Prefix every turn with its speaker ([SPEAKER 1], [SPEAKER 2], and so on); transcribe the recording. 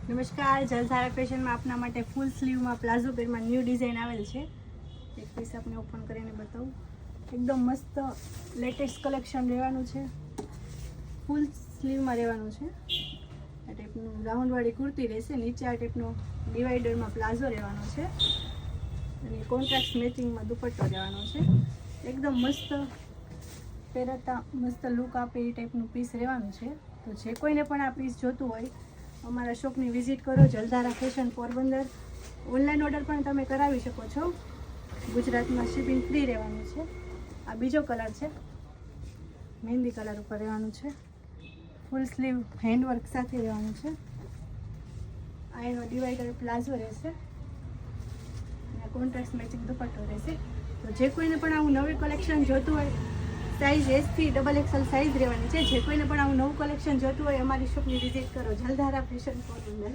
[SPEAKER 1] નમસ્કાર, જલધારા ફેશનમાં આપના માટે ફૂલ સ્લીવમાં પ્લાઝો પેરમાં ન્યૂ ડિઝાઇન આવેલ છે. એક પીસ આપણે ઓપન કરીને બતાવું. એકદમ મસ્ત લેટેસ્ટ કલેક્શન રહેવાનું છે. ફૂલ સ્લીવમાં રહેવાનું છે. આ ટાઈપનું રાઉન્ડવાળી કુર્તી રહેશે. નીચે આ ટાઈપનો ડિવાઈડરમાં પ્લાઝો રહેવાનો છે અને કોન્ટ્રાસ્ટ મેચિંગમાં દુપટ્ટો રહેવાનો છે. એકદમ મસ્ત પહેરતા મસ્ત લુક આપે એ ટાઈપનું પીસ રહેવાનું છે. તો જે કોઈને પણ આ પીસ જોતું હોય અમારા શોપની વિઝિટ કરો. જલધારા ફેશન પોરબંદર. ઓનલાઈન ઓર્ડર પણ તમે કરાવી શકો છો. ગુજરાતમાં શિપિંગ ફ્રી રહેવાનું છે. આ બીજો કલર છે, મહેંદી કલર ઉપર રહેવાનું છે. ફૂલ સ્લીવ હેન્ડવર્ક સાથે રહેવાનું છે. આ એનો ડિવાઈડર પ્લાઝો રહેશે અને કોન્ટ્રાસ્ટ મેચિંગ દુપટ્ટો રહેશે. તો જે કોઈને પણ આવું નવું કલેક્શન જોતું હોય, સાઇઝ S થી XXL સાઇઝ રહેવાની છે. જે કોઈને પણ આવું નવું કલેક્શન જોતું હોય અમારી શોપની વિઝિટ કરો. જલધારા ફેશન પોરબંદર.